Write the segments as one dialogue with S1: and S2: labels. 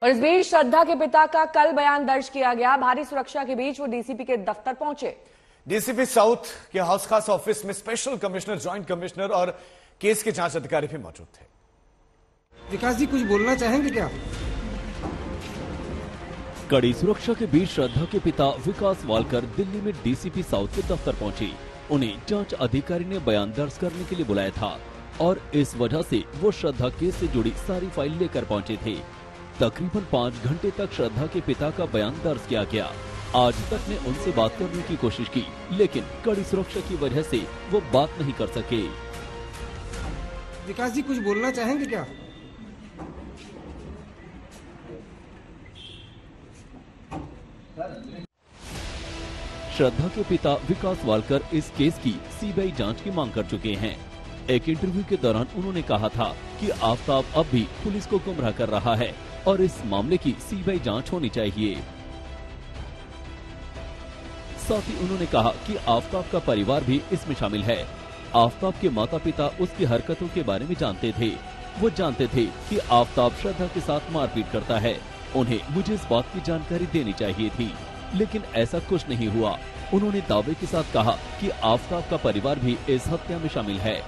S1: और इस बीच श्रद्धा के पिता का कल बयान दर्ज किया गया। भारी सुरक्षा के बीच वो डीसीपी के दफ्तर पहुंचे।
S2: डीसीपी साउथ के हाउस खास ऑफिस में स्पेशल कमिश्नर, ज्वाइंट कमिश्नर और केस के जांच अधिकारी भी मौजूद थे।
S3: विकास जी कुछ बोलना चाहेंगे क्या?
S4: कड़ी सुरक्षा के बीच श्रद्धा के पिता विकास वालकर दिल्ली में डीसीपी साउथ के दफ्तर पहुंचे। उन्हें जांच अधिकारी ने बयान दर्ज करने के लिए बुलाया था और इस वजह से वो श्रद्धा केस से जुड़ी सारी फाइल लेकर पहुंचे थे। तकरीबन 5 घंटे तक श्रद्धा के पिता का बयान दर्ज किया गया। आज तक ने उनसे बात करने की कोशिश की, लेकिन कड़ी सुरक्षा की वजह से वो बात नहीं कर सके।
S3: विकास जी कुछ बोलना चाहेंगे क्या?
S4: श्रद्धा के पिता विकास वालकर इस केस की सीबीआई जांच की मांग कर चुके हैं। एक इंटरव्यू के दौरान उन्होंने कहा था कि आफताब अब भी पुलिस को गुमराह कर रहा है और इस मामले की सीबीआई जांच होनी चाहिए। साथ ही उन्होंने कहा कि आफताब का परिवार भी इसमें शामिल है। आफताब के माता पिता उसकी हरकतों के बारे में जानते थे। वो जानते थे कि आफताब श्रद्धा के साथ मारपीट करता है। उन्हें मुझे इस बात की जानकारी देनी चाहिए थी, लेकिन ऐसा कुछ नहीं हुआ। उन्होंने दावे के साथ कहा कि आफताब का परिवार भी इस हत्या में शामिल है।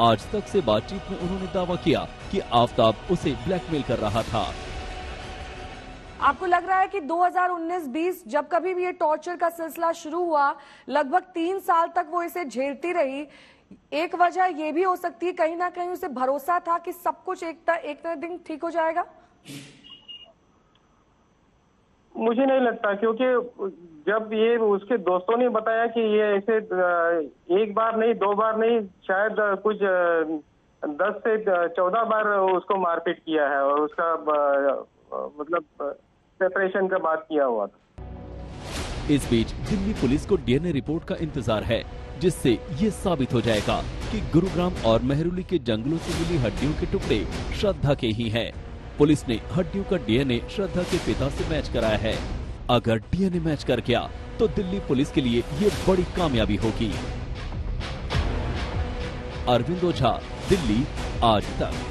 S4: आज तक से बातचीत में उन्होंने दावा किया कि आफताब उसे ब्लैकमेल कर रहा था।
S1: आपको लग रहा है कि 2019-20 जब कभी भी ये टॉर्चर का सिलसिला शुरू हुआ, लगभग 3 साल तक वो इसे झेलती रही। एक वजह ये भी हो सकती है, कहीं ना कहीं उसे भरोसा था कि सब कुछ एक दिन ठीक हो जाएगा।
S5: मुझे नहीं लगता, क्योंकि जब ये उसके दोस्तों ने बताया कि ये ऐसे एक बार नहीं, 2 बार नहीं, शायद कुछ 10 से 14 बार उसको मारपीट किया है और उसका मतलब सेपरेशन का बात किया हुआ था।
S4: इस बीच दिल्ली पुलिस को डीएनए रिपोर्ट का इंतजार है, जिससे ये साबित हो जाएगा कि गुरुग्राम और मेहरौली के जंगलों से मिली हड्डियों के टुकड़े श्रद्धा के ही हैं। पुलिस ने हड्डियों का डीएनए श्रद्धा के पिता से मैच कराया है। अगर डीएनए मैच कर गया तो दिल्ली पुलिस के लिए ये बड़ी कामयाबी होगी। अरविंद ओझा, दिल्ली, आज तक।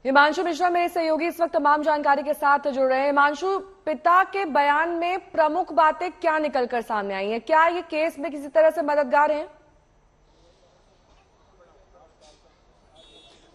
S1: हिमांशु मिश्रा मेरे सहयोगी इस वक्त तमाम जानकारी के साथ जुड़ रहे हैं। हिमांशु, पिता के बयान में प्रमुख बातें क्या निकलकर सामने आई हैं? क्या ये केस में किसी तरह से मददगार हैं?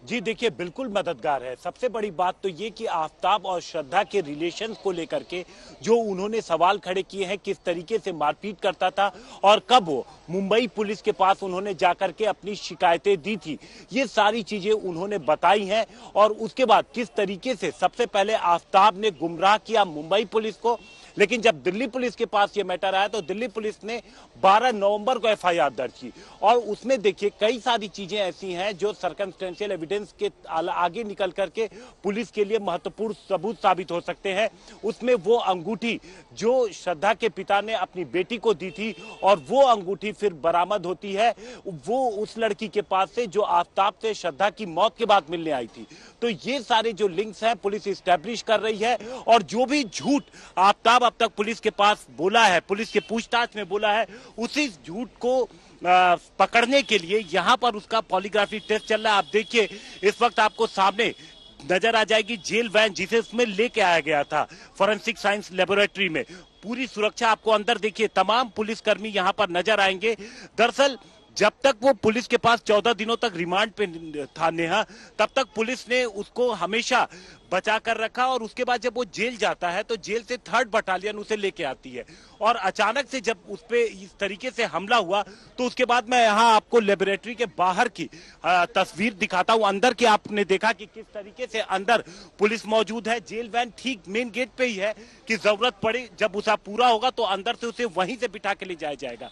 S6: जी देखिए, बिल्कुल मददगार है। सबसे बड़ी बात तो ये कि आफताब और श्रद्धा के रिलेशन को लेकर के जो उन्होंने सवाल खड़े किए हैं, किस तरीके से मारपीट करता था और कब वो मुंबई पुलिस के पास उन्होंने जाकर के अपनी शिकायतें दी थी, ये सारी चीजें उन्होंने बताई हैं। और उसके बाद किस तरीके से सबसे पहले आफताब ने गुमराह किया मुंबई पुलिस को, लेकिन जब दिल्ली पुलिस के पास ये मैटर आया तो दिल्ली पुलिस ने 12 नवंबर को एफआईआर दर्ज की। और उसमें देखिए कई सारी चीजें ऐसी हैं जो सर्कमस्टेंशियल एविडेंस के आगे निकल करके पुलिस के लिए महत्वपूर्ण सबूत साबित हो सकते हैं। उसमें वो अंगूठी जो श्रद्धा के पिता ने अपनी बेटी को दी थी और वो अंगूठी फिर बरामद होती है वो उस लड़की के पास से जो आफताब से श्रद्धा की मौत के बाद मिलने आई थी। तो ये सारे जो लिंक्स हैं पुलिस इस्टेब्लिश कर रही है। और जो भी झूठ आफताब अब तक पुलिस के पास बोला है, पुलिस के पूछताछ में बोला है, उसी झूठ को पकड़ने के लिए यहाँ पर उसका पॉलीग्राफी टेस्ट चल रहा है। आप देखिए इस वक्त आपको सामने नजर आ जाएगी जेल वैन जिसे उसमें लेके आया गया था फॉरेंसिक साइंस लेबोरेटरी में। पूरी सुरक्षा आपको अंदर देखिए, तमाम पुलिसकर्मी यहाँ पर नजर आएंगे। दरअसल जब तक वो पुलिस के पास 14 दिनों तक रिमांड पे था नेहा, तब तक पुलिस ने उसको हमेशा बचा कर रखा। और उसके बाद जब वो जेल जाता है तो जेल से 3rd बटालियन उसे लेके आती है। और अचानक से जब उस पे इस तरीके से हमला हुआ तो उसके बाद मैं यहाँ आपको लेबोरेटरी के बाहर की तस्वीर दिखाता हूँ। अंदर की आपने देखा कि किस तरीके से अंदर पुलिस मौजूद है। जेल वैन ठीक मेन गेट पे ही है कि जरूरत पड़े जब उसका पूरा होगा तो अंदर से उसे वहीं से बिठा के ले जाया जाएगा।